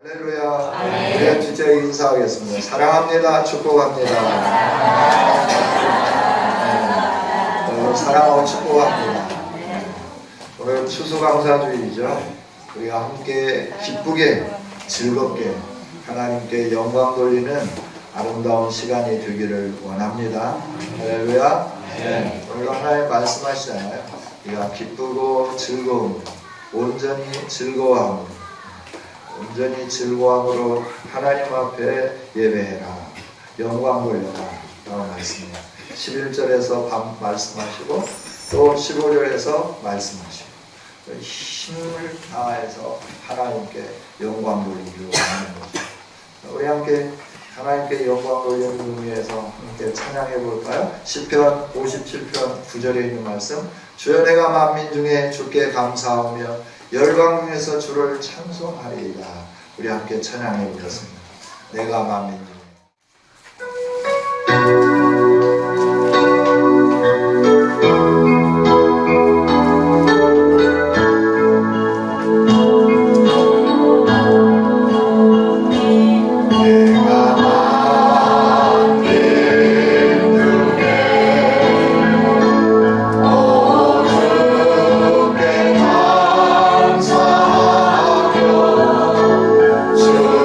할렐루야. 우리 주제 인사하겠습니다. 사랑합니다. 축복합니다. 사랑하고 축복합니다. 오늘 추수감사주일이죠. 우리가 함께 기쁘게 즐겁게 하나님께 영광 돌리는 아름다운 시간이 되기를 원합니다. 할렐루야. 오늘 하나님 말씀하시잖아요. 우리가 기쁘고 즐거움, 온전히 즐거워함으로 하나님 앞에 예배해라, 영광 돌려라 라고 말씀입니다. 11절에서 말씀하시고 또 15절에서 말씀하시고 힘을 다해서 하나님께 영광 돌리기로 하는 거죠. 우리 함께 하나님께 영광 돌리는 의미에서 함께 찬양해 볼까요? 시편 57편 9절에 있는 말씀, 주여 내가 만민 중에 주께 감사하며 열방 중에서 주를 찬송하리이다. 우리 함께 찬양해 보겠습니다. 내가 만민 중에 주님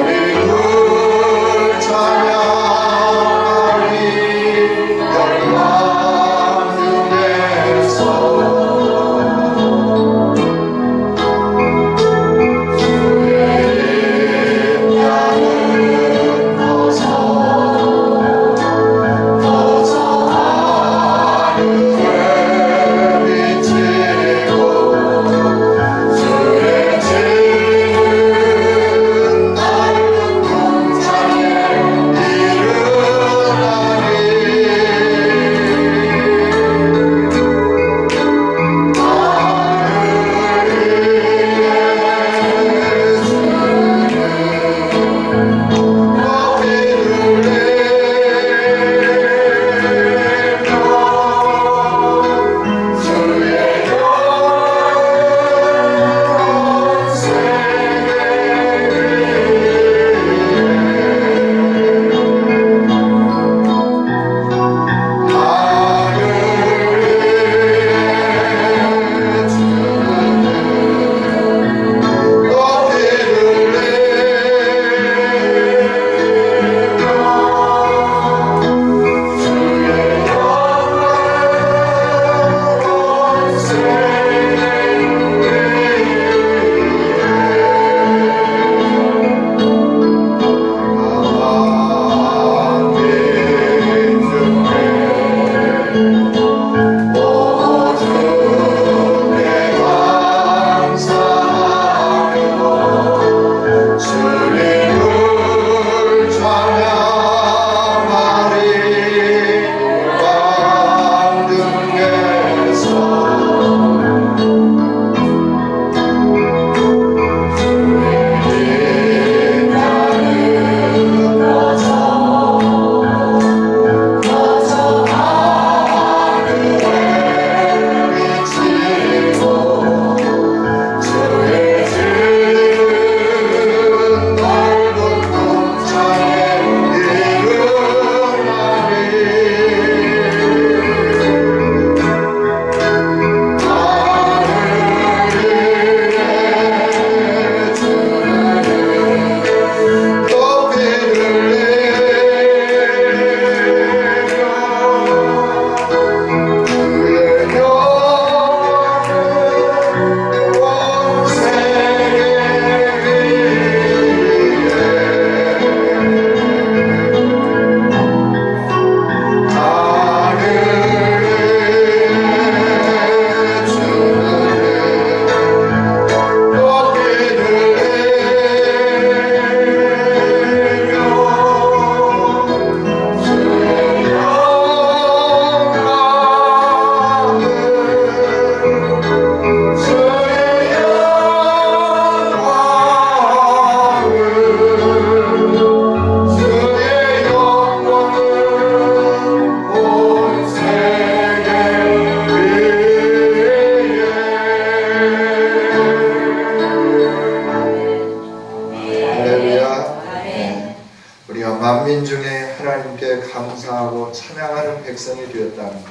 만민 중에 하나님께 감사하고 찬양하는 백성이 되었다는 것,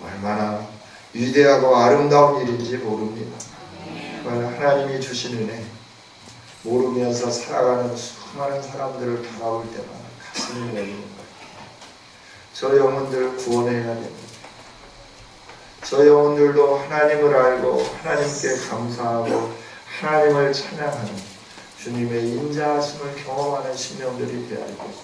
얼마나 위대하고 아름다운 일인지 모릅니다. 하나님이 주신 은혜 모르면서 살아가는 수많은 사람들을 바라볼 때마다 가슴이 내리는 거예요. 저 영혼들 구원해야 됩니다. 저 영혼들도 하나님을 알고 하나님께 감사하고 하나님을 찬양하는 주님의 인자하심을 경험하는 심령들이 되어야 되겠습니다.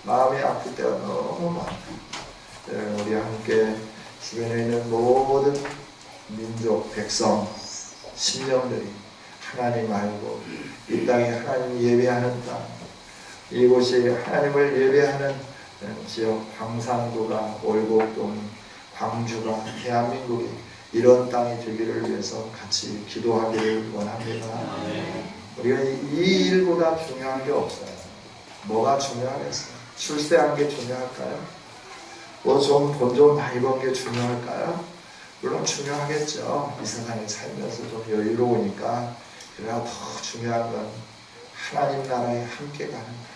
마음이 아플 때가 너무 많아요. 우리 함께 주변에 있는 모든 민족, 백성, 심령들이 하나님 알고 이 땅에 하나님 예배하는 땅, 이곳이 하나님을 예배하는 지역, 광산구가, 월곡동, 광주가, 대한민국이 이런 땅이 되기를 위해서 같이 기도하기를 원합니다. 우리가 이 일보다 중요한 게 없어요. 뭐가 중요하겠어요? 출세한 게 중요할까요? 뭐 좀 돈 좀 많이 번 게 중요할까요? 물론 중요하겠죠. 이 세상에 살면서 좀 여유로우니까. 그러나 더 중요한 건 하나님 나라에 함께 가는 거예요.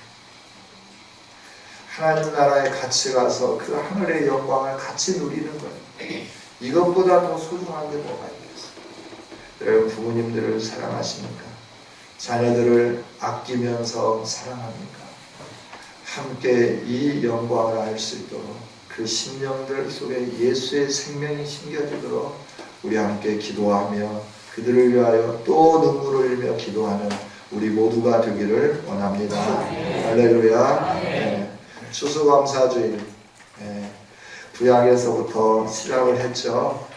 하나님 나라에 같이 가서 그 하늘의 영광을 같이 누리는 거예요. 이것보다 더 소중한 게 뭐가 있겠어요? 여러분 부모님들을 사랑하십니까? 자녀들을 아끼면서 사랑합니까? 함께 이 영광을 알 수 있도록 그 심령들 속에 예수의 생명이 심겨지도록 우리 함께 기도하며 그들을 위하여 또 눈물을 흘리며 기도하는 우리 모두가 되기를 원합니다. 할렐루야. 네. 추수감사주일 구약에서부터 시작을 했죠.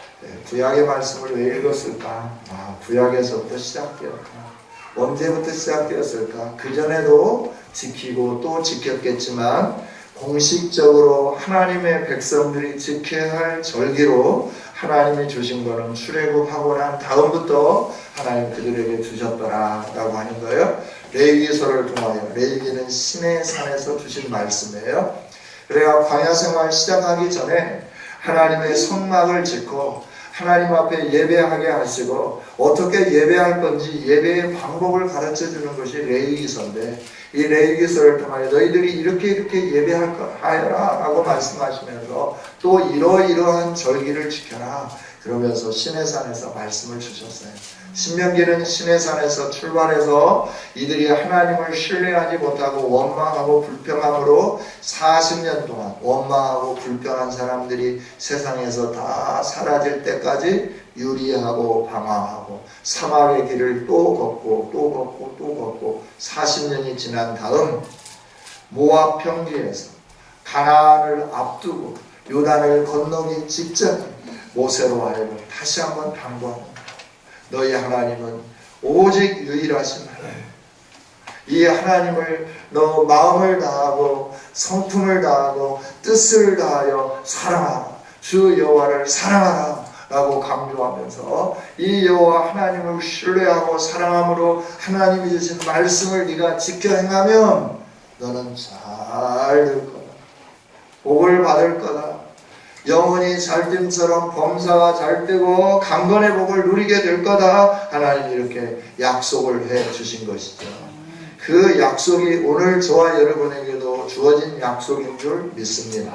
구약의 말씀을 왜 읽었을까? 구약에서부터 시작되었다. 언제부터 시작되었을까? 그전에도 지키고 또 지켰겠지만 공식적으로 하나님의 백성들이 지켜야 할 절기로 하나님이 주신 것은 출애굽하고 난 다음부터 하나님 그들에게 주셨더라라고 하는 거예요. 레위기서를 통하여, 레위기는 시내 산에서 주신 말씀이에요. 그래야 광야 생활 시작하기 전에 하나님의 성막을 짓고 하나님 앞에 예배하게 하시고 어떻게 예배할 건지 예배의 방법을 가르쳐 주는 것이 레위기서인데, 이 레위기서를 통하여 너희들이 이렇게 예배할 것 하여라 라고 말씀하시면서 또 이러이러한 절기를 지켜라 그러면서 시내산에서 말씀을 주셨어요. 신명기는 시내산에서 출발해서 이들이 하나님을 신뢰하지 못하고 원망하고 불평함으로 40년 동안 원망하고 불평한 사람들이 세상에서 다 사라질 때까지 유리하고 방황하고 사막의 길을 또 걷고 또 걷고 또 걷고 40년이 지난 다음 모압 평지에서 가나안을 앞두고 요단을 건너기 직전에 모세로 하여금 다시 한번 당부합니다. 너희 하나님은 오직 유일하신 하나님, 이 하나님을 너 마음을 다하고 성품을 다하고 뜻을 다하여 사랑하라, 주 여호와를 사랑하라 라고 강조하면서 이 여호와 하나님을 신뢰하고 사랑함으로 하나님이 주신 말씀을 네가 지켜 행하면 너는 잘 될 거다, 복을 받을 거다, 영원히 잘됨처럼 범사가 잘되고 강건의 복을 누리게 될 거다. 하나님이 이렇게 약속을 해 주신 것이죠. 그 약속이 오늘 저와 여러분에게도 주어진 약속인 줄 믿습니다.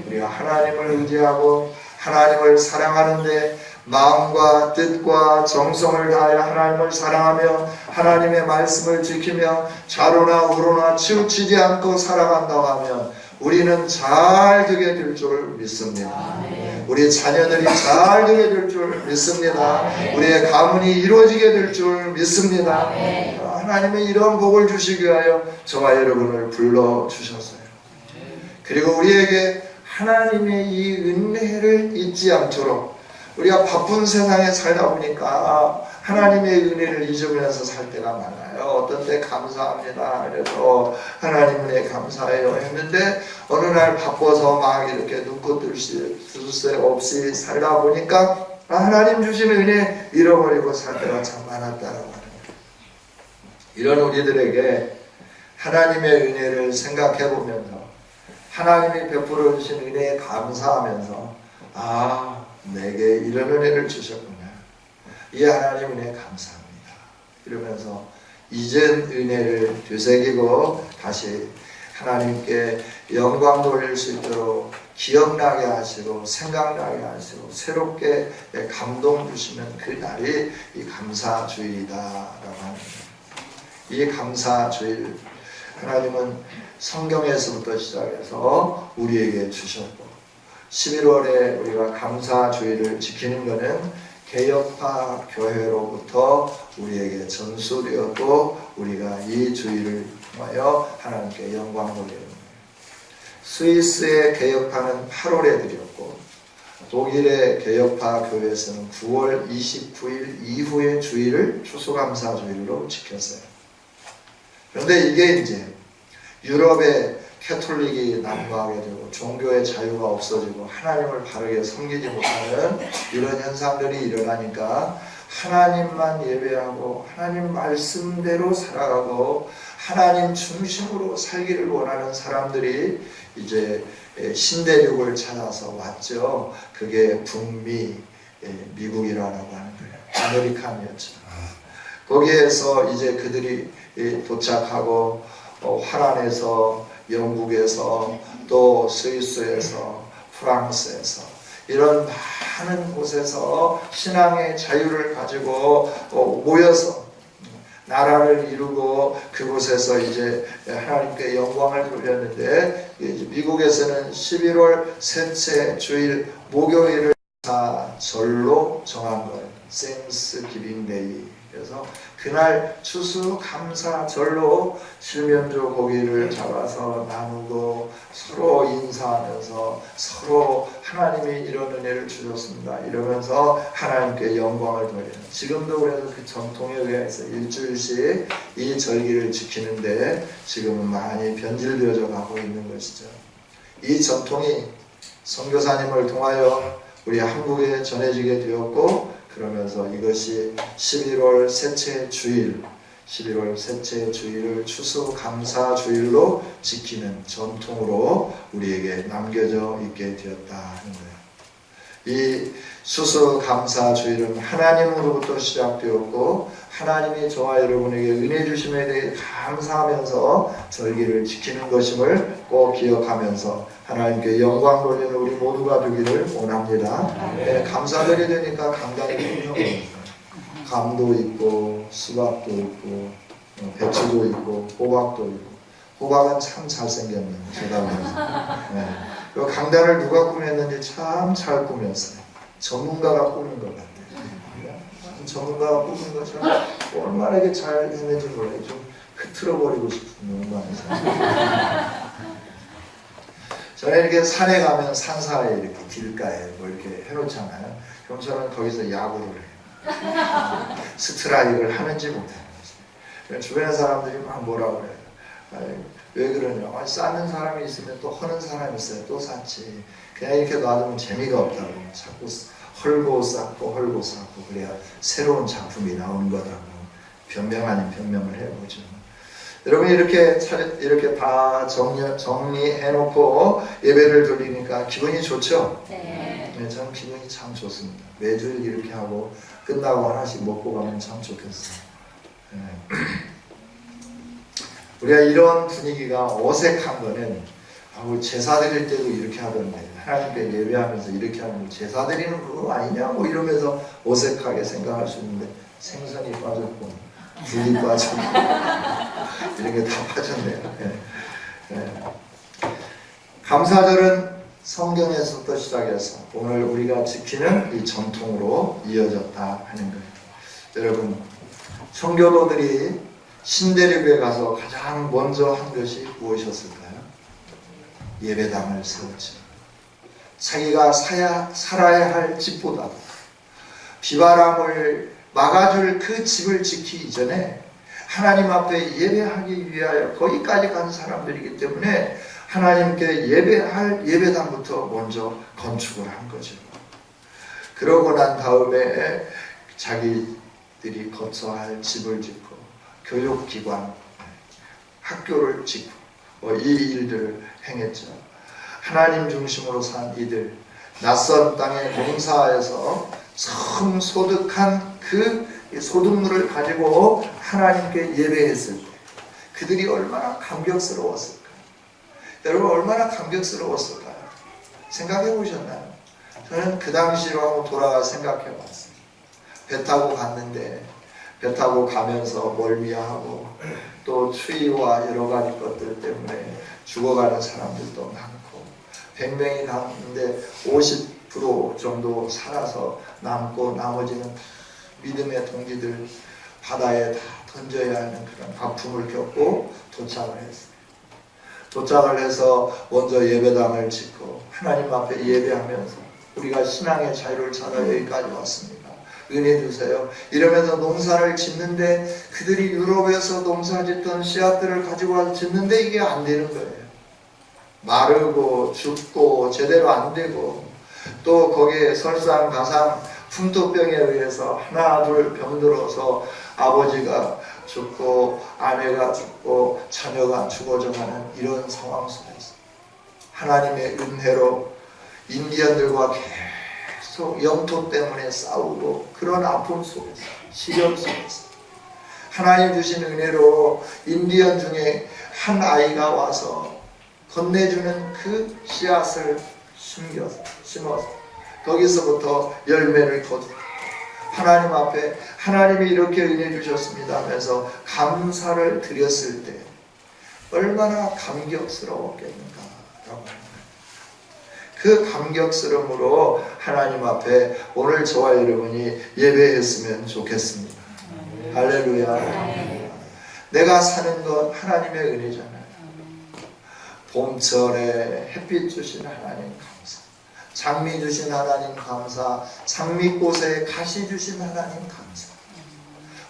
우리가 하나님을 의지하고 하나님을 사랑하는데 마음과 뜻과 정성을 다하여 하나님을 사랑하며 하나님의 말씀을 지키며 좌로나 우로나 치우치지 않고 살아간다고 하면 우리는 잘 되게 될 줄 믿습니다. 우리 자녀들이 잘 되게 될 줄 믿습니다. 우리의 가문이 이루어지게 될 줄 믿습니다. 하나님의 이런 복을 주시기 위하여 저와 여러분을 불러주셨어요. 그리고 우리에게 하나님의 이 은혜를 잊지 않도록, 우리가 바쁜 세상에 살다 보니까 하나님의 은혜를 잊으면서 살 때가 많아요. 어떤 때 감사합니다. 그래서 하나님 은혜 감사해요 했는데 어느 날 바빠서 막 이렇게 눈코 뜰 새 없이 살다 보니까 하나님 주신 은혜 잃어버리고 살 때가 참 많았다라고 하는 거예요. 이런 우리들에게 하나님의 은혜를 생각해 보면서 하나님이 베풀어 주신 은혜에 감사하면서 내게 이런 은혜를 주셨구나, 이 하나님 은혜 감사합니다 이러면서 잊은 은혜를 되새기고 다시 하나님께 영광 돌릴 수 있도록 기억나게 하시고 생각나게 하시고 새롭게 감동 주시는 그 날이 이 감사주일이다라고 하는 거예요. 이 감사주일 하나님은 성경에서부터 시작해서 우리에게 주셨고 11월에 우리가 감사주일을 지키는 것은 개혁파 교회로부터 우리에게 전수되었고 우리가 이 주일을 통하여 하나님께 영광 돌리는 거예요. 스위스의 개혁파는 8월에 드렸고 독일의 개혁파 교회에서는 9월 29일 이후의 주일을 추수감사주일로 지켰어요. 그런데 이게 이제 유럽의 캐톨릭이 난무하게 되고 종교의 자유가 없어지고 하나님을 바르게 섬기지 못하는 이런 현상들이 일어나니까 하나님만 예배하고 하나님 말씀대로 살아가고 하나님 중심으로 살기를 원하는 사람들이 이제 신대륙을 찾아서 왔죠. 그게 북미 미국이라고 하는 거예요. 아메리칸이었죠. 거기에서 이제 그들이 도착하고 화란에서 영국에서 또 스위스에서 프랑스에서 이런 많은 곳에서 신앙의 자유를 가지고 모여서 나라를 이루고 그곳에서 이제 하나님께 영광을 돌렸는데 미국에서는 11월 셋째 주일 목요일을 절로 정한 거예요. 생스 기빙 데이. 그래서 그날 추수감사절로 실면조 고기를 잡아서 나누고 서로 인사하면서 서로 하나님이 이런 은혜를 주셨습니다 이러면서 하나님께 영광을 돌리는, 지금도 그래서 그 전통에 의해서 일주일씩 이 절기를 지키는데 지금은 많이 변질되어져 가고 있는 것이죠. 이 전통이 선교사님을 통하여 우리 한국에 전해지게 되었고 그러면서 이것이 11월 셋째 주일, 11월 셋째 주일을 추수감사주일로 지키는 전통으로 우리에게 남겨져 있게 되었다 하는 거예요. 이 추수감사주일은 하나님으로부터 시작되었고 하나님이 저와 여러분에게 은혜 주심에 대해 감사하면서 절기를 지키는 것임을 꼭 기억하면서 하나님께 영광 돌리는 우리 모두가 되기를 원합니다. 네, 감사절이 되니까 강단이 풍성해요. 감도 있고 수박도 있고 배추도 있고 호박도 있고, 호박은 참 잘생겼네요. 제가 보면서. 네. 그 강단을 누가 꾸몄는지 참 잘 꾸몄어요. 전문가가 꾸민 것 같아요. 전문가가 꾸민 것처럼 얼마나 이게 잘 해내지 몰라요. 좀 흐트러버리고 싶은 마음이 저는 이렇게 산에 가면 산사에 이렇게 길가에 뭐 이렇게 해놓잖아요. 그럼 저는 거기서 야구를 해요. 스트라이크를 하는지 못하는 거죠. 주변의 사람들이 막 뭐라 그래요. 아니, 왜 그러냐. 아니, 쌓는 사람이 있으면 또 허는 사람이 있어요. 또 쌓지. 그냥 이렇게 놔두면 재미가 없다고. 자꾸 헐고 쌓고 헐고 쌓고 그래야 새로운 작품이 나오는 거라고 변명 아닌 변명을 해보죠. 여러분 이렇게 다 정리해놓고 예배를 드리니까 기분이 좋죠? 네. 네, 저는 기분이 참 좋습니다. 매주일 이렇게 하고 끝나고 하나씩 먹고 가면 참 좋겠어요. 네. 우리가 이런 분위기가 어색한 거는 제사 드릴 때도 이렇게 하던데 하나님께 예배하면서 이렇게 하면 제사 드리는 그거 아니냐 뭐 이러면서 어색하게 생각할 수 있는데 생선이 빠졌고 불이 빠졌고 이런 게 다 빠졌네요. 네. 네. 감사절은 성경에서부터 시작해서 오늘 우리가 지키는 이 전통으로 이어졌다 하는 거예요. 여러분 청교도들이 신대륙에 가서 가장 먼저 한 것이 무엇이었을까요? 예배당을 세웠죠. 자기가 살아야 할 집보다 비바람을 막아줄 그 집을 지키기 전에 하나님 앞에 예배하기 위하여 거기까지 간 사람들이기 때문에 하나님께 예배할 예배당부터 먼저 건축을 한 거죠. 그러고 난 다음에 자기들이 거처 할 집을 짓고 교육기관, 학교를 짓고 이 일들을 행했죠. 하나님 중심으로 산 이들, 낯선 땅의 농사에서 처음 소득한 그 이 소득물을 가지고 하나님께 예배했을 때 그들이 얼마나 감격스러웠을까? 여러분 얼마나 감격스러웠을까요? 생각해 보셨나요? 저는 그 당시로 한번 돌아가 생각해 봤어요. 배 타고 갔는데 배 타고 가면서 멀미하고 또 추위와 여러 가지 것들 때문에 죽어가는 사람들도 많고 100명이 갔는데 50% 정도 살아서 남고 나머지는 믿음의 동기들 바다에 다 던져야 하는 그런 아픔을 겪고 도착을 했어요. 도착을 해서 먼저 예배당을 짓고 하나님 앞에 예배하면서 우리가 신앙의 자유를 찾아 여기까지 왔습니다. 은혜 주세요. 이러면서 농사를 짓는데 그들이 유럽에서 농사 짓던 씨앗들을 가지고 와서 짓는데 이게 안 되는 거예요. 마르고 죽고 제대로 안 되고 또 거기에 설상가상 풍토병에 의해서 하나 둘 병들어서 아버지가 죽고 아내가 죽고 자녀가 죽어져가는 이런 상황 속에서 하나님의 은혜로 인디언들과 계속 영토 때문에 싸우고 그런 아픔 속에서 시련 속에서 하나님 주신 은혜로 인디언 중에 한 아이가 와서 건네주는 그 씨앗을 심어서 거기서부터 열매를 거두고 하나님 앞에 하나님이 이렇게 은혜 주셨습니다 하면서 감사를 드렸을 때 얼마나 감격스러웠겠는가 라고 합니다. 그 감격스러움으로 하나님 앞에 오늘 저와 여러분이 예배했으면 좋겠습니다. 할렐루야. 내가 사는 건 하나님의 은혜잖아요. 봄철에 햇빛 주신 하나님 감사, 장미 주신 하나님 감사, 장미꽃에 가시 주신 하나님 감사,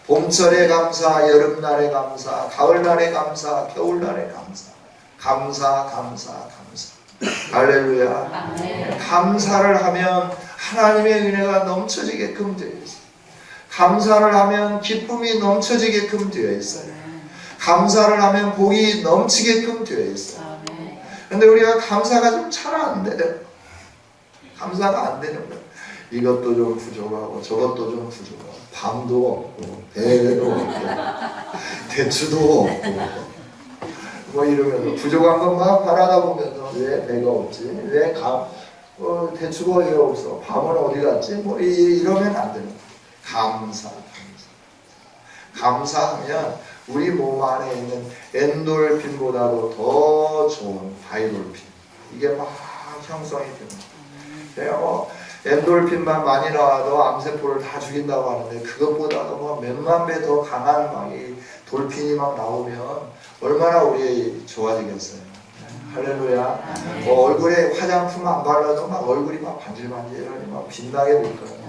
봄철에 감사, 여름날에 감사, 가을날에 감사, 겨울날에 감사, 감사. 할렐루야. 감사를 하면 하나님의 은혜가 넘쳐지게끔 되어 있어요. 감사를 하면 기쁨이 넘쳐지게끔 되어 있어요. 감사를 하면 복이 넘치게끔 되어 있어요. 그런데 우리가 감사가 좀 잘 안 돼요. 감사가 안 되는 거예요. 이것도 좀 부족하고 저것도 좀 부족하고 밤도 없고 배도 없고 대추도 없고 뭐 이러면서 부족한 것만 바라다 보면서 왜 배가 없지? 왜 대추가 왜 없어? 밤은 어디 갔지? 뭐 이러면 안 되는 거예요. 감사하면 우리 몸 안에 있는 엔돌핀보다도 더 좋은 바이돌핀 이게 막 형성이 됩니다. 엔돌핀만 많이 나와도 암세포를 다 죽인다고 하는데 그것보다도 뭐 몇만 배 더 강한 막이 돌핀이 막 나오면 얼마나 우리 좋아지겠어요. 할렐루야. 얼굴에 화장품 안 발라도 막 얼굴이 막 반질반질하니 막 빛나게 될 거예요.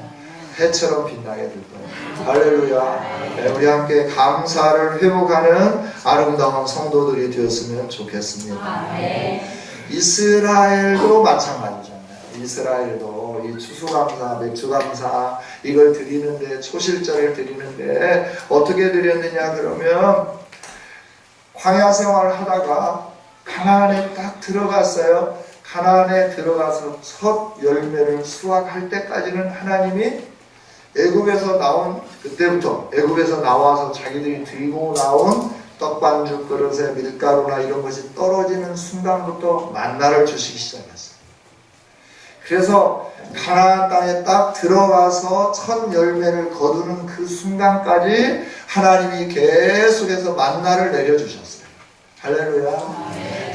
해처럼 빛나게 될 거예요. 할렐루야. 우리 함께 감사를 회복하는 아름다운 성도들이 되었으면 좋겠습니다. 이스라엘도 마찬가지잖아요. 이스라엘도 이 추수감사, 맥주감사 이걸 드리는데 초실절을 드리는데 어떻게 드렸느냐 그러면 광야 생활을 하다가 가나안에 딱 들어갔어요. 가나안에 들어가서 첫 열매를 수확할 때까지는 하나님이 애굽에서 나온 그때부터 애굽에서 나와서 자기들이 들고 나온 떡반죽 그릇에 밀가루나 이런 것이 떨어지는 순간부터 만나를 주시기 시작했어요. 그래서 가나안 땅에 딱 들어가서 첫 열매를 거두는 그 순간까지 하나님이 계속해서 만나를 내려주셨어요. 할렐루야.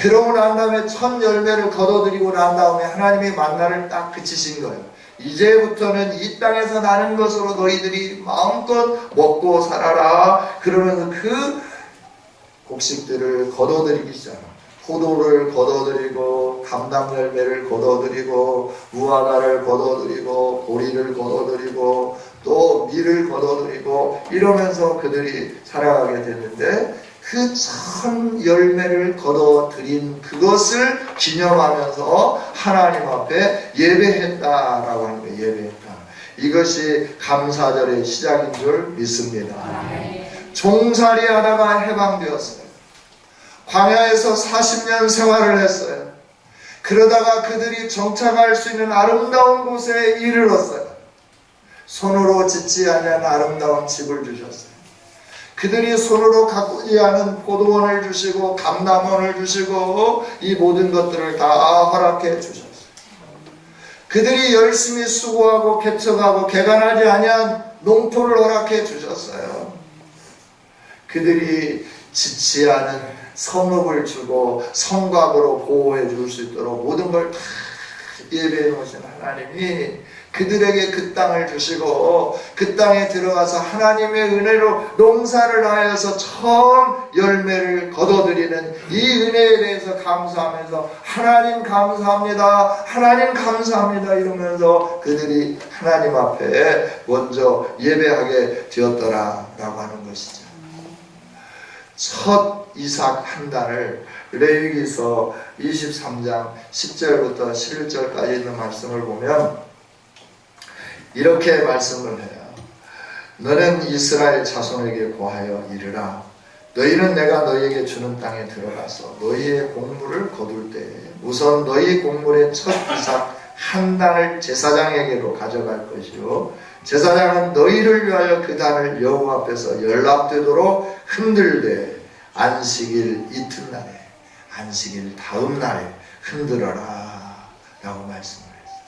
그러고 난 다음에 첫 열매를 거둬들이고 난 다음에 하나님이 만나를 딱 그치신 거예요. 이제부터는 이 땅에서 나는 것으로 너희들이 마음껏 먹고 살아라. 그러면서 그 곡식들을 거둬들이기 시작합니다. 포도를 거둬들이고 감당 열매를 거둬들이고 무화과를 거둬들이고 보리를 거둬들이고 또 밀을 거둬들이고 이러면서 그들이 살아가게 됐는데 그 첫 열매를 거둬들인 그것을 기념하면서 하나님 앞에 예배했다라고 하는 거예요. 예배했다. 이것이 감사절의 시작인 줄 믿습니다. 종살이 하다가 해방되었어요. 광야에서 40년 생활을 했어요. 그러다가 그들이 정착할 수 있는 아름다운 곳에 이르렀어요. 손으로 짓지 아니한 아름다운 집을 주셨어요. 그들이 손으로 가꾸지 않은 포도원을 주시고 감람원을 주시고 이 모든 것들을 다 허락해 주셨어요. 그들이 열심히 수고하고 개척하고 개간하지 아니한 농토를 허락해 주셨어요. 그들이 짓지 않은 성읍을 주고 성곽으로 보호해 줄 수 있도록 모든 걸 다 예배해 놓으신 하나님이 그들에게 그 땅을 주시고 그 땅에 들어가서 하나님의 은혜로 농사를 하여서 처음 열매를 거둬들이는 이 은혜에 대해서 감사하면서 하나님 감사합니다, 하나님 감사합니다 이러면서 그들이 하나님 앞에 먼저 예배하게 되었더라 라고 하는 것이죠. 첫 이삭 한 단을 레위기서 23장 10절부터 11절까지 있는 말씀을 보면 이렇게 말씀을 해요. 너는 이스라엘 자손에게 고하여 이르라. 너희는 내가 너희에게 주는 땅에 들어가서 너희의 곡물을 거둘 때에 우선 너희 곡물의 첫 이삭 한 단을 제사장에게로 가져갈 것이요 제사장은 너희를 위하여 그 단을 여호와 앞에서 연락되도록 흔들되 안식일 이튿날에 안식일 다음 날에 흔들어라 라고 말씀을 했어요.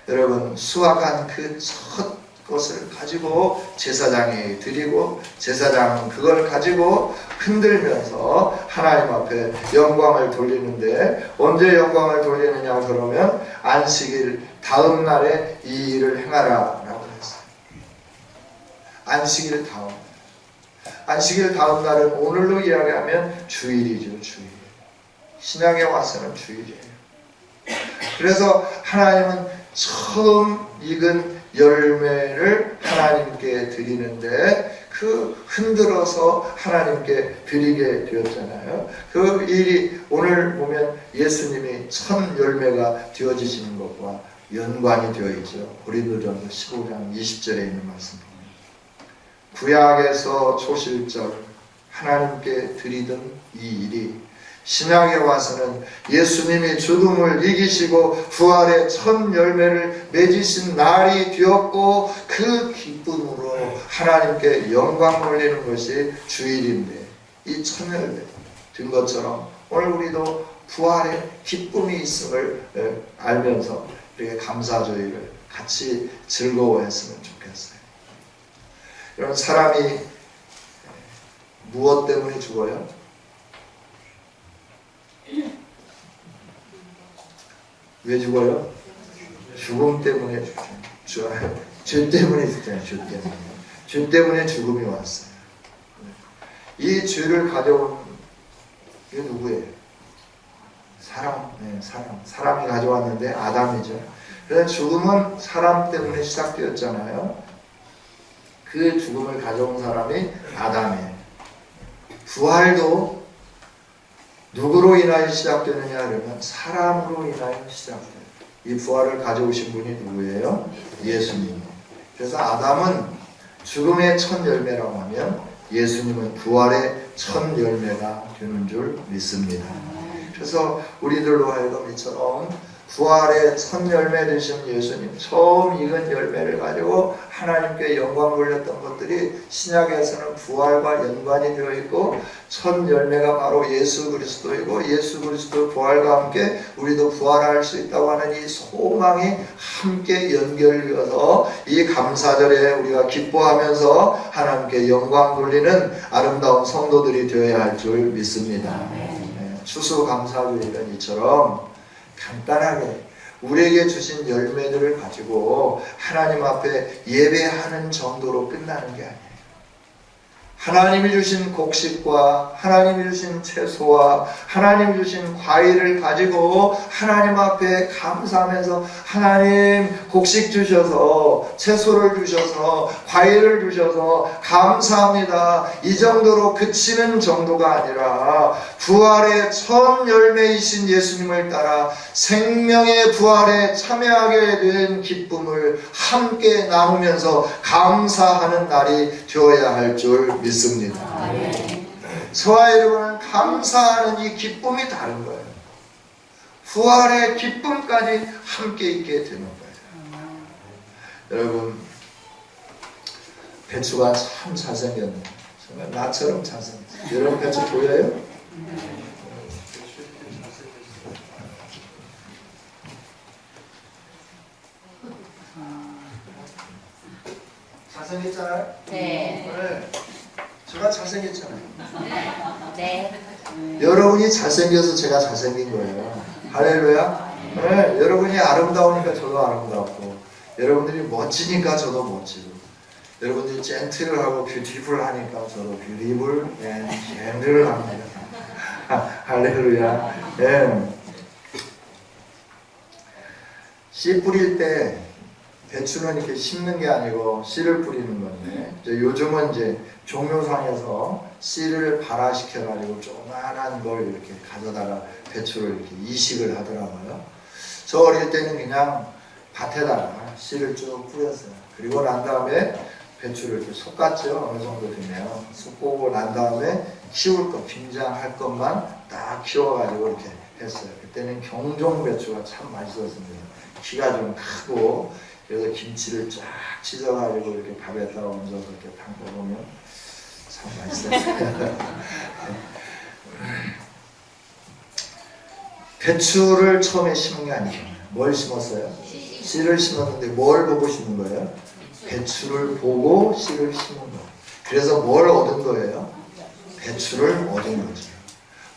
여러분 수확한 그 첫 것을 가지고 제사장에 드리고 제사장은 그걸 가지고 흔들면서 하나님 앞에 영광을 돌리는데 언제 영광을 돌리느냐 그러면 안식일 다음 날에 이 일을 행하라 라고 했어요. 안식일 다음 날. 안식일 다음 날은 오늘로 이야기하면 주일이죠. 주일. 신약에 와서는 주일이에요. 그래서 하나님은 처음 익은 열매를 하나님께 드리는데 그 흔들어서 하나님께 드리게 되었잖아요. 그 일이 오늘 보면 예수님이 첫 열매가 되어지시는 것과 연관이 되어 있죠. 고린도전서 15장 20절에 있는 말씀입니다. 구약에서 초실절 하나님께 드리던 이 일이 신약에 와서는 예수님이 죽음을 이기시고 부활의 첫 열매를 맺으신 날이 되었고 그 기쁨으로 하나님께 영광 돌리는 것이 주일인데 이 첫 열매 된 것처럼 오늘 우리도 부활의 기쁨이 있음을 알면서 이렇게 감사주의를 같이 즐거워했으면 좋겠어요. 여러분 사람이 무엇 때문에 죽어요? 왜 죽어요? 죽음 때문에 죽죠. 죄 때문에 죽잖아요. 죄 때문에. 죄 때문에 죽음이 왔어요. 이 죄를 가져온 이게 누구예요? 사람이 가져왔는데 아담이죠. 그래서 죽음은 사람 때문에 시작되었잖아요. 그 죽음을 가져온 사람이 아담이에요. 부활도 누구로 인하여 시작되느냐 그러면 사람으로 인하여 시작돼요. 이 부활을 가져오신 분이 누구예요? 예수님. 그래서 아담은 죽음의 첫 열매라고 하면 예수님은 부활의 첫 열매가 되는 줄 믿습니다. 그래서 우리들로 하여금 이처럼 부활의 첫 열매 되신 예수님 처음 익은 열매를 가지고 하나님께 영광 돌렸던 것들이 신약에서는 부활과 연관이 되어 있고 첫 열매가 바로 예수 그리스도이고 예수 그리스도 부활과 함께 우리도 부활할 수 있다고 하는 이 소망이 함께 연결되어서 이 감사절에 우리가 기뻐하면서 하나님께 영광 돌리는 아름다운 성도들이 되어야 할 줄 믿습니다. 추수감사주일은 이처럼 간단하게 우리에게 주신 열매들을 가지고 하나님 앞에 예배하는 정도로 끝나는 게 아니에요. 하나님이 주신 곡식과 하나님이 주신 채소와 하나님이 주신 과일을 가지고 하나님 앞에 감사하면서 하나님 곡식 주셔서 채소를 주셔서 과일을 주셔서 감사합니다. 이 정도로 그치는 정도가 아니라 부활의 첫 열매이신 예수님을 따라 생명의 부활에 참여하게 된 기쁨을 함께 나누면서 감사하는 날이 되어야 할 줄 믿습니다. 저와 여러분은 감사하는 이 기쁨이 다른 거예요. 부활의 기쁨까지 함께 있게 되는 거예요. 여러분, 배추가 참 잘생겼네요. 정말 나처럼 잘생겼어요. 여러분 배추 보여요? 잘생겼잖아요? 네. 네. 제가 잘생겼잖아요. 네. 여러분이 잘생겨서 제가 잘생긴 거예요. 할렐루야. 네. 여러분이 아름다우니까 저도 아름답고, 여러분들이 멋지니까 저도 멋지고, 여러분들이 젠틀하고 뷰티풀하니까 저도 뷰티풀 앤 젠틀을 합니다. 할렐루야. 네. 씨 뿌릴 때 배추는 이렇게 심는 게 아니고 씨를 뿌리는 건데, 이제 요즘은 이제 종묘상에서 씨를 발화시켜가지고 조그만한 걸 이렇게 가져다가 배추를 이렇게 이식을 하더라고요. 저 어릴 때는 그냥 밭에다가 씨를 쭉 뿌렸어요. 그리고 난 다음에 배추를 이렇게 솎았죠. 어느 정도 되면 솎고 난 다음에 키울 것, 김장할 것만 딱 키워가지고 이렇게 했어요. 그때는 경종 배추가 참 맛있었습니다. 키가 좀 크고, 그래서 김치를 쫙 찢어가지고 이렇게 밥에다가 얹어서 이렇게 담궈보면 참 맛있었어요. 배추를 처음에 심은 게 아니에요. 뭘 심었어요? 씨를 심었는데 뭘 보고 심은 거예요? 배추를 보고 씨를 심은 거예요. 그래서 뭘 얻은 거예요? 배추를 얻은 거죠.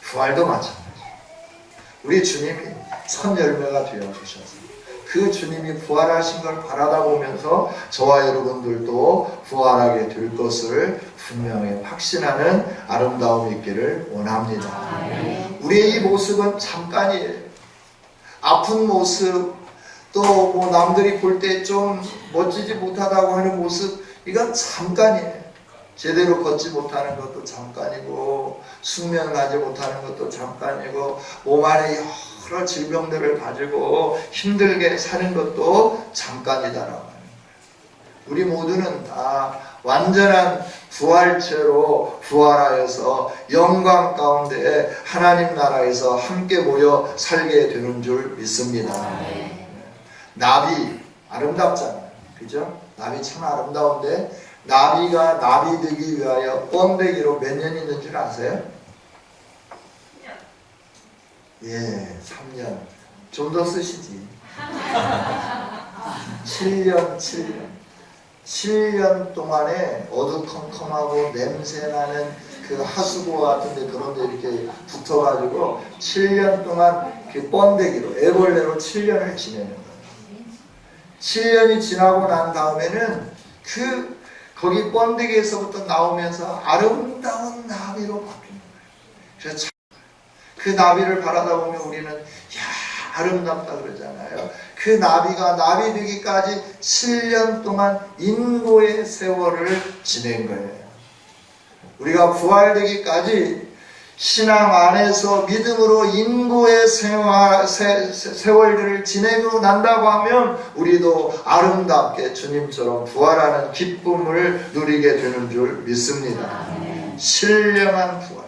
부활도 마찬가지예요. 우리 주님이 선 열매가 되어주셔서 그 주님이 부활하신 걸 바라다 보면서 저와 여러분들도 부활하게 될 것을 분명히 확신하는 아름다움이 있기를 원합니다. 우리의 이 모습은 잠깐이에요. 아픈 모습, 또 뭐 남들이 볼 때 좀 멋지지 못하다고 하는 모습, 이건 잠깐이에요. 제대로 걷지 못하는 것도 잠깐이고, 숙면하지 못하는 것도 잠깐이고, 몸 안에 여러 질병들을 가지고 힘들게 사는 것도 잠깐이다라고 하는 거예요. 우리 모두는 다 완전한 부활체로 부활하여서 영광 가운데 하나님 나라에서 함께 모여 살게 되는 줄 믿습니다. 나비 아름답잖아요. 그죠? 나비 참 아름다운데, 나비가 나비 되기 위하여 번데기로 몇 년 있는 줄 아세요? 예, 3년. 좀 더 쓰시지. 7년. 7년 동안에 어두컴컴하고 냄새나는 그 하수구 같은 데 그런 데 이렇게 붙어가지고 7년 동안 그 번데기로, 애벌레로 7년을 지내는 거예요. 7년이 지나고 난 다음에는 거기 번데기에서부터 나오면서 아름다운 나비로 바뀌는 거예요. 그래서 그 나비를 바라다 보면 우리는 아름답다 그러잖아요. 그 나비가 나비 되기까지 7년 동안 인고의 세월을 지낸 거예요. 우리가 부활되기까지 신앙 안에서 믿음으로 인고의 세월들을 지내고 난다고 하면 우리도 아름답게 주님처럼 부활하는 기쁨을 누리게 되는 줄 믿습니다. 신령한 부활.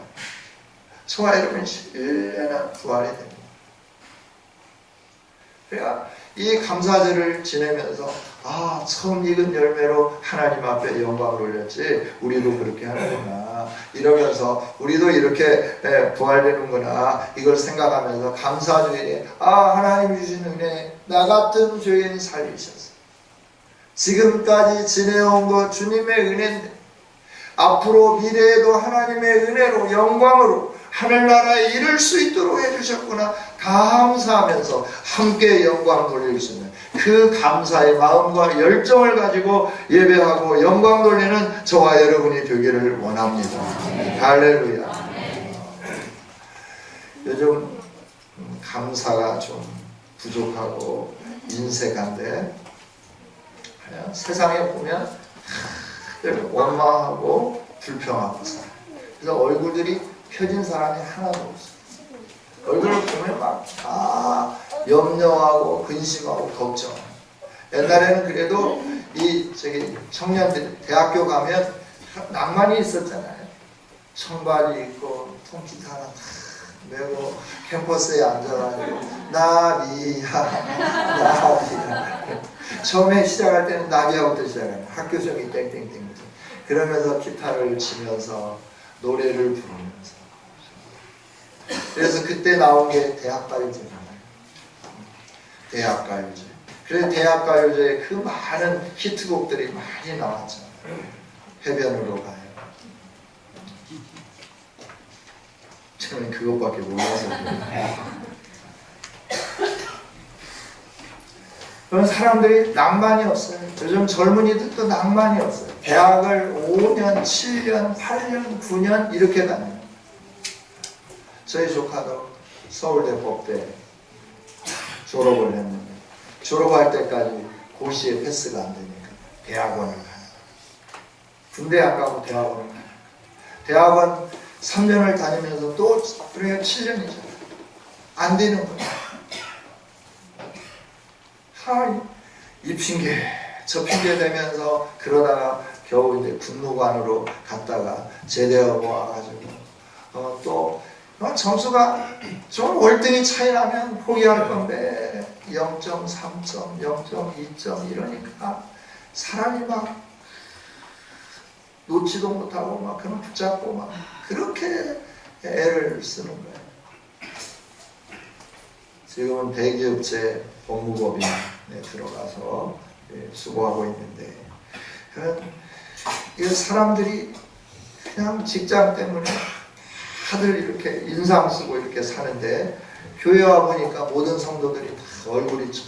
저와 여러분 신령한 부활이 됩니다. 그러니까 이 감사절을 지내면서 처음 익은 열매로 하나님 앞에 영광을 올렸지, 우리도 그렇게 하는구나 이러면서 우리도 이렇게 부활되는구나 이걸 생각하면서 감사주일에 하나님 주신 은혜, 나 같은 죄인 살리셔서 지금까지 지내온 것 주님의 은혜인데 앞으로 미래에도 하나님의 은혜로 영광으로 하늘나라에 이를 수 있도록 해주셨구나 감사하면서 함께 영광 돌릴 수 있는 그 감사의 마음과 열정을 가지고 예배하고 영광 돌리는 저와 여러분이 되기를 원합니다. 할렐루야. 요즘 감사가 좀 부족하고 인색한데, 세상에 보면 원망하고 불평하고 살아요. 그래서 얼굴들이 펴진 사람이 하나도 없어요. 얼굴을 보면 막 염려하고 근심하고 걱정하고. 옛날에는 그래도 청년들 대학교 가면 낭만이 있었잖아요. 청바지 입고 통기타 하나 메고 캠퍼스에 앉아가지고 나비야 처음에 시작할 때는 나비하고부터 시작해요. 학교종이 땡땡땡. 그러면서 기타를 치면서 노래를 부르면서. 그래서 그때 나온 게 대학가요제잖아요. 대학가요제. 그래서 대학가요제에 그 많은 히트곡들이 많이 나왔죠. 해변으로 가요. 저는 그것밖에 몰라서 그래요. 그런 사람들이 낭만이 없어요. 요즘 젊은이들도 낭만이 없어요. 대학을 5년, 7년, 8년, 9년 이렇게 다녀요. 저희 조카도 서울대 법대 졸업을 했는데 졸업할 때까지 고시에 패스가 안 되니까 대학원을 가요. 군대 안 가고 대학원을 가요. 대학원 3년을 다니면서 또 그러니까 7년이죠. 안 되는 거예요. 이 핑계 저 핑계 대면서 그러다가 겨우 이제 군무관으로 갔다가 제대하고 와가지고 또 점수가 좀 월등히 차이 나면 포기할 건데 0.3점, 0.2점 이러니까 사람이 막 놓지도 못하고 막 그냥 붙잡고 막 그렇게 애를 쓰는 거예요. 지금은 대기업체 법무법인에 들어가서 수고하고 있는데 이 사람들이 그냥 직장 때문에 다들 이렇게 인상 쓰고 이렇게 사는데 교회 와 보니까 모든 성도들이 다 얼굴이 쫙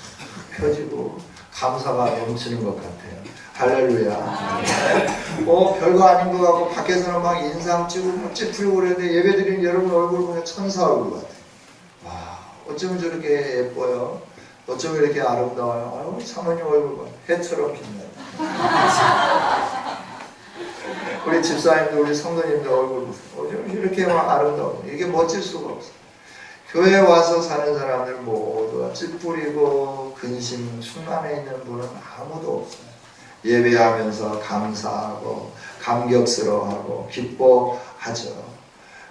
펴지고 감사가 넘치는 것 같아요. 할렐루야. 별거 아닌 것 같고 밖에서는 막 인상 찍고 찌푸리고 그러는데 예배 드리는 여러분 얼굴 보면 천사 얼굴 같아요. 와, 어쩌면 저렇게 예뻐요. 어쩌면 이렇게 아름다워요. 아유, 사모님 얼굴 봐. 해처럼 빛나요. 우리 집사님도 우리 성도님도 얼굴 보세요. 이렇게 막 아름다워. 이게 멋질 수가 없어. 교회 와서 사는 사람들 모두 찌푸리고 근심 충만해 있는 분은 아무도 없어요. 예배하면서 감사하고 감격스러워하고 기뻐하죠.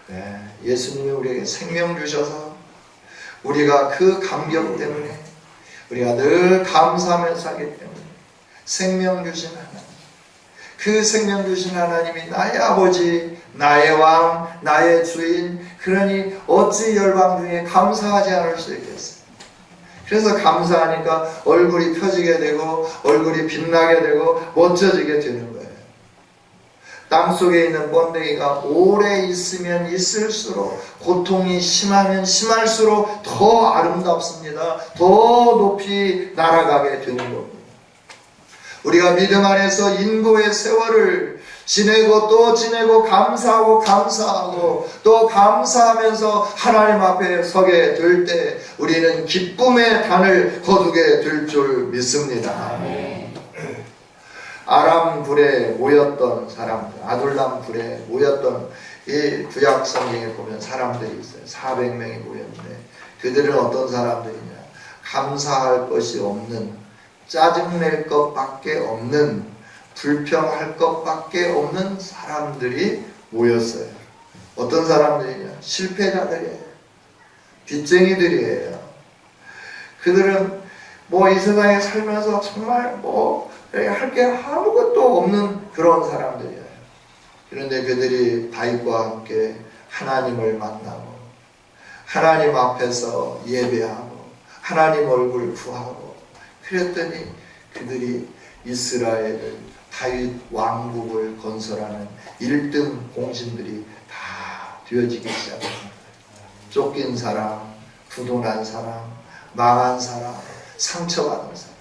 네, 예수님이 우리에게 생명 주셔서 우리가 그 감격 때문에 우리가 늘 감사하면서 살기 때문에 생명 주신 하나님, 그 생명 주신 하나님이 나의 아버지, 나의 왕, 나의 주인, 그러니 어찌 열방 중에 감사하지 않을 수 있겠어요. 그래서 감사하니까 얼굴이 펴지게 되고 얼굴이 빛나게 되고 멋져지게 되는 거예요. 땅속에 있는 번데기가 오래 있으면 있을수록 고통이 심하면 심할수록 더 아름답습니다. 더 높이 날아가게 되는 겁니다. 우리가 믿음 안에서 인고의 세월을 지내고 또 지내고 감사하고 감사하고 또 감사하면서 하나님 앞에 서게 될 때 우리는 기쁨의 단을 거두게 될 줄 믿습니다. 아람 불에 모였던 사람들, 아둘람 불에 모였던 이 구약 성경에 보면 사람들이 있어요. 400명이 모였는데 그들은 어떤 사람들이냐? 감사할 것이 없는, 짜증낼 것밖에 없는, 불평할 것밖에 없는 사람들이 모였어요. 어떤 사람들이냐? 실패자들이에요. 빚쟁이들이에요. 그들은 이 세상에 살면서 정말 할 게 아무것도 없는 그런 사람들이에요. 그런데 그들이 다윗과 함께 하나님을 만나고 하나님 앞에서 예배하고 하나님 얼굴 구하고 그랬더니 그들이 이스라엘을 다윗 왕국을 건설하는 1등 공신들이 다 되어지기 시작합니다. 쫓긴 사람, 부도난 사람, 망한 사람, 상처받은 사람.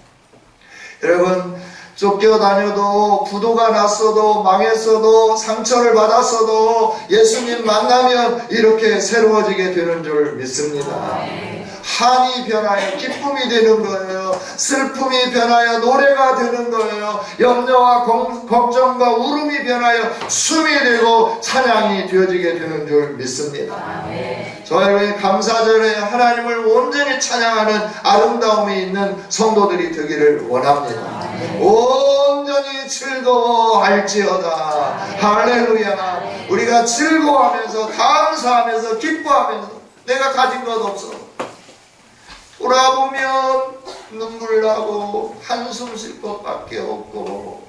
여러분, 쫓겨다녀도 부도가 났어도 망했어도 상처를 받았어도 예수님 만나면 이렇게 새로워지게 되는 줄 믿습니다. 한이 변하여 기쁨이 되는 거예요. 슬픔이 변하여 노래가 되는 거예요. 염려와 걱정과 울음이 변하여 춤이 되고 찬양이 되어지게 되는 줄 믿습니다. 저희의 감사절에 하나님을 온전히 찬양하는 아름다움이 있는 성도들이 되기를 원합니다. 온전히 즐거워할지어다. 할렐루야. 우리가 즐거워하면서 감사하면서 기뻐하면서 내가 가진 것 없어. 돌아보면 눈물 나고 한숨 쉴 것밖에 없고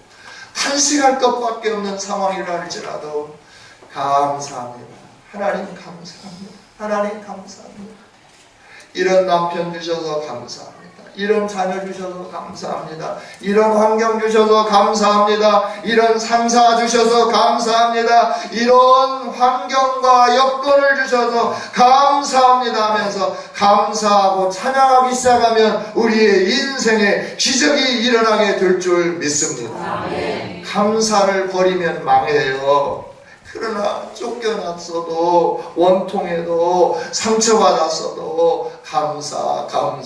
탄식할 것밖에 없는 상황이라 할지라도 감사합니다. 하나님 감사합니다. 하나님 감사합니다. 이런 남편 주셔서 감사합니다. 이런 자녀 주셔서 감사합니다. 이런 환경 주셔서 감사합니다. 이런 상사 주셔서 감사합니다. 이런 환경과 여건을 주셔서 감사합니다 하면서 감사하고 찬양하기 시작하면 우리의 인생에 기적이 일어나게 될 줄 믿습니다. 감사를 버리면 망해요. 그러나 쫓겨났어도 원통해도 상처받았어도 감사하면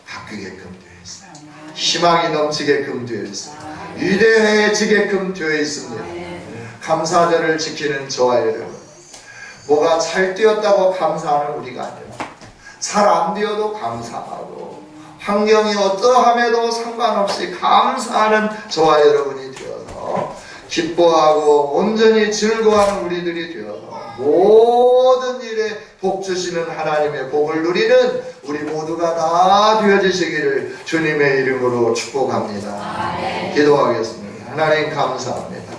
바뀌게끔 되어 있어요. 희망이 넘치게끔 되어 있어요. 위대해지게끔 되어 있습니다. 감사절을 지키는 저와 여러분, 뭐가 잘 되었다고 감사하는 우리가 아니라 잘 안 되어도 감사하고 환경이 어떠함에도 상관없이 감사하는 저와 여러분이 되어서 기뻐하고 온전히 즐거워하는 우리들이 되어서 모든 일에 복 주시는 하나님의 복을 누리는 우리 모두가 다 되어지시기를 주님의 이름으로 축복합니다. 기도하겠습니다. 하나님 감사합니다.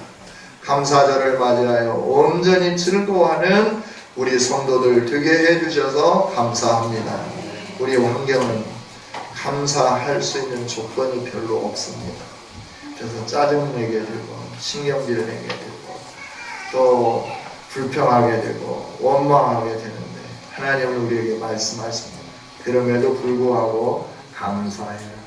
감사절을 맞이하여 온전히 즐거워하는 우리 성도들 되게 해주셔서 감사합니다. 우리 환경은 감사할 수 있는 조건이 별로 없습니다. 그래서 짜증내게 되고 신경질 내게 되고 또 불평하게 되고 원망하게 되는데 하나님은 우리에게 말씀하십니다. 그럼에도 불구하고 감사해라.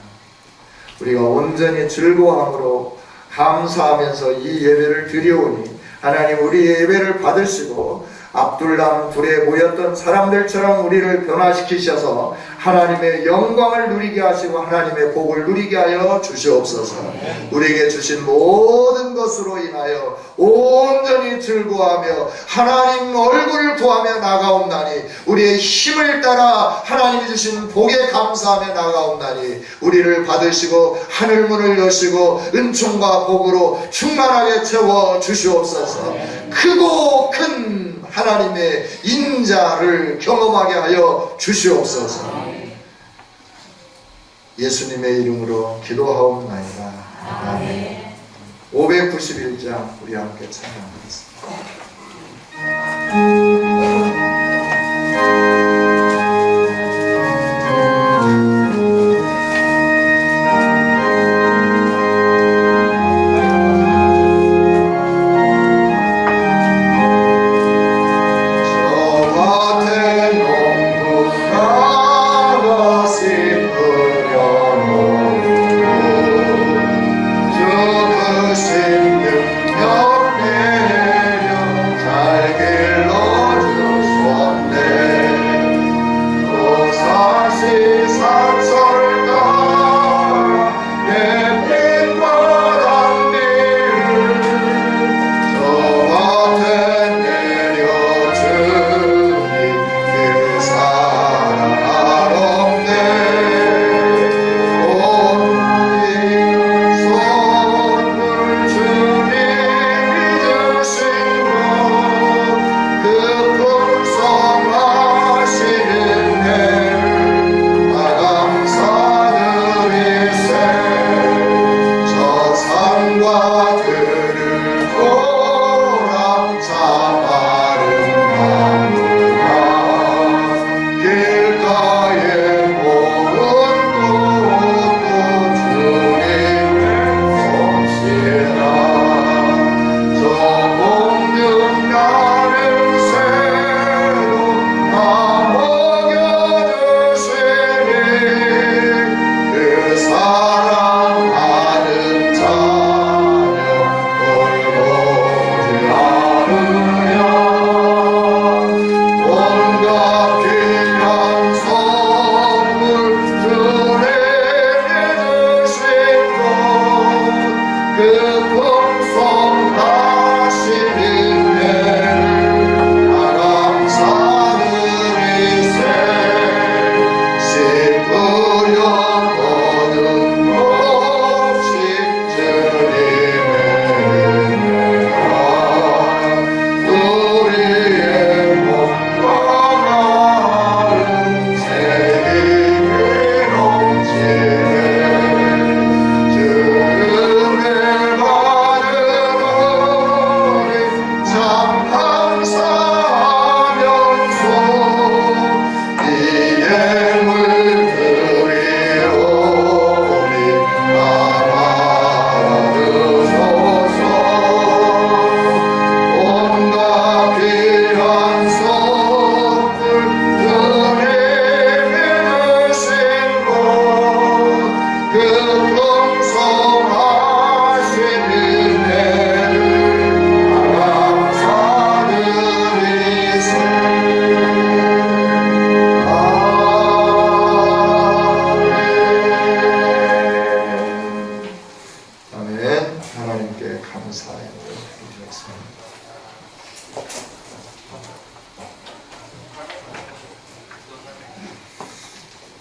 우리가 온전히 즐거워함으로 감사하면서 이 예배를 드려오니 하나님 우리의 예배를 받으시고 압둘람 불에 모였던 사람들처럼 우리를 변화시키셔서 하나님의 영광을 누리게 하시고 하나님의 복을 누리게 하여 주시옵소서. 우리에게 주신 모든 것으로 인하여 온전히 즐거워하며 하나님 얼굴을 구하며 나가온다니 우리의 힘을 따라 하나님이 주신 복에 감사하며 나가온다니 우리를 받으시고 하늘문을 여시고 은총과 복으로 충만하게 채워 주시옵소서. 크고 큰 하나님의 인자를 경험하게 하여 주시옵소서. 예수님의 이름으로 기도하옵나이다. 아멘. 591장 우리 함께 찬양하겠습니다. 주 그 신능력 내려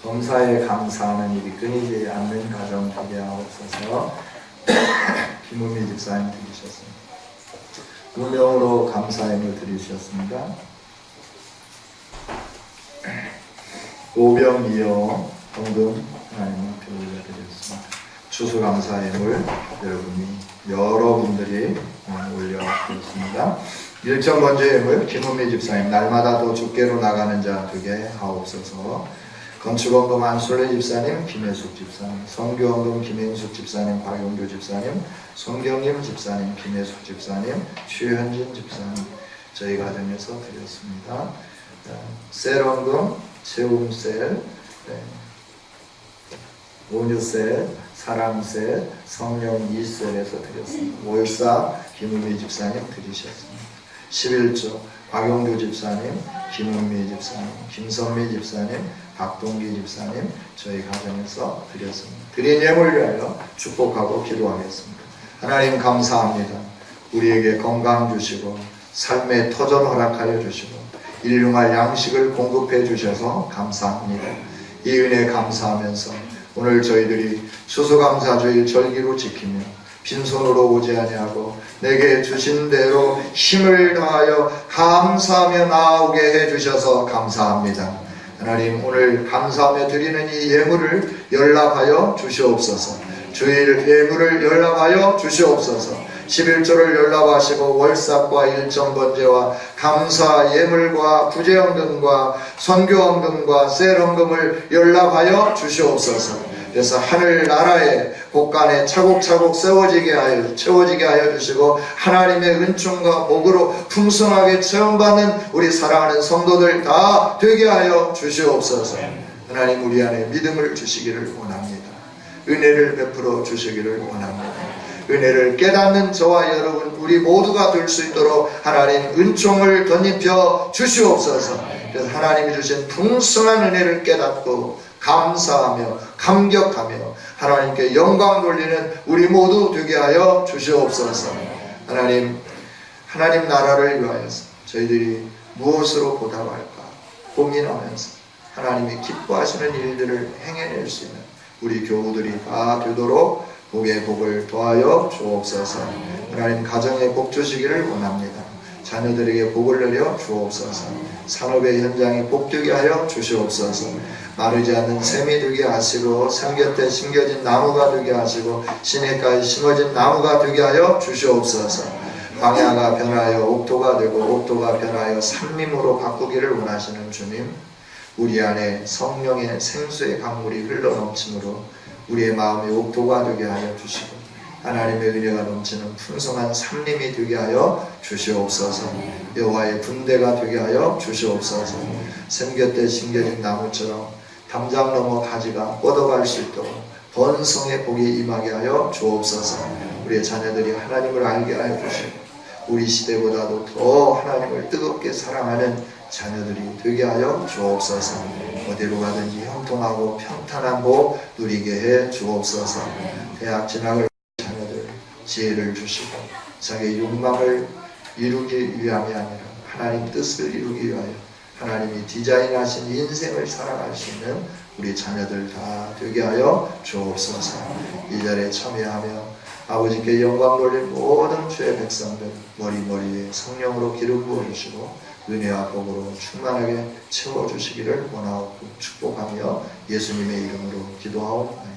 범사에 감사하는 일이 끊이지 않는 가정 되게 하옵소서. 김은미 집사님 드리셨습니다. 무명으로 감사함을 드리셨습니다. 오병이어 헌금 하나님은 올려드렸습니다. 추수감사함을 여러분들이 올려드렸습니다. 일정 번제임을 김은미 집사님 날마다 더 주께로 나가는 자 되게 하옵소서. 건축원금 안솔레 집사님, 김혜숙 집사님, 선교원금 김행숙 집사님, 곽용규 집사님, 손경림 집사님, 김혜숙 집사님, 최현진 집사님 저희 가정에서 드렸습니다. 셀원금, 채움셀, 온유셀, 사랑셀, 성령 2셀에서 드렸습니다. 월사 김은미 집사님 드리셨습니다. 11조 곽용규 집사님, 김은미 집사님, 김선미 집사님, 박동기 집사님 저희 가정에서 드렸습니다. 드린 예물을 위하여 축복하고 기도하겠습니다. 하나님 감사합니다. 우리에게 건강 주시고 삶의 터전 허락하여 주시고 일용할 양식을 공급해 주셔서 감사합니다. 이 은혜 감사하면서 오늘 저희들이 추수감사주일 절기로 지키며 빈손으로 오지 아니하고 내게 주신 대로 힘을 다하여 감사하며 나아오게 해주셔서 감사합니다. 하나님 오늘 감사하며 드리는 이 예물을 연락하여 주시옵소서. 주일 예물을 연락하여 주시옵소서. 11조를 연락하시고 월삭과 일정번제와 감사 예물과 구제헌금과 선교헌금과 셀헌금을 연락하여 주시옵소서. 그래서 하늘나라에 곳간에 차곡차곡 채워지게 하여 주시고 하나님의 은총과 복으로 풍성하게 체험받는 우리 사랑하는 성도들 다 되게 하여 주시옵소서. 하나님 우리 안에 믿음을 주시기를 원합니다. 은혜를 베풀어 주시기를 원합니다. 은혜를 깨닫는 저와 여러분 우리 모두가 될 수 있도록 하나님 은총을 덧입혀 주시옵소서. 그래서 하나님이 주신 풍성한 은혜를 깨닫고 감사하며 감격하며 하나님께 영광 돌리는 우리 모두 되게 하여 주시옵소서. 하나님 나라를 위하여서 저희들이 무엇으로 보답할까 고민하면서 하나님이 기뻐하시는 일들을 행해낼 수 있는 우리 교우들이 다 되도록 복의 복을 더하여 주옵소서. 하나님 가정에 복 주시기를 원합니다. 자녀들에게 복을 내려 주옵소서. 산업의 현장에 복되게 하여 주시옵소서. 마르지 않는 샘이 되게 하시고 샘 곁에 심겨진 나무가 되게 하시고 시냇가에 심어진 나무가 되게 하여 주시옵소서. 광야가 변하여 옥토가 되고 옥토가 변하여 산림으로 바꾸기를 원하시는 주님, 우리 안에 성령의 생수의 강물이 흘러넘침으로 우리의 마음이 옥토가 되게 하여 주시고 하나님의 은혜가 넘치는 풍성한 산림이 되게 하여 주시옵소서. 여호와의 분대가 되게 하여 주시옵소서. 샘 곁에 심겨진 나무처럼 담장 넘어 가지가 뻗어갈 수 있도록 번성의 복이 임하게 하여 주옵소서. 우리의 자녀들이 하나님을 알게 하여 주시고 우리 시대보다도 더 하나님을 뜨겁게 사랑하는 자녀들이 되게 하여 주옵소서. 어디로 가든지 형통하고 평탄한 복 누리게 해 주옵소서. 대학 진학을 자녀들 지혜를 주시고 자기의 욕망을 이루기 위함이 아니라 하나님 뜻을 이루기 위하여 하나님이 디자인하신 인생을 살아갈 수 있는 우리 자녀들 다 되게 하여 주옵소서. 이 자리에 참여하며 아버지께 영광 돌린 모든 주의 백성들 머리머리에 성령으로 기름 부어주시고 은혜와 복으로 충만하게 채워주시기를 원하옵고 축복하며 예수님의 이름으로 기도하옵나이다.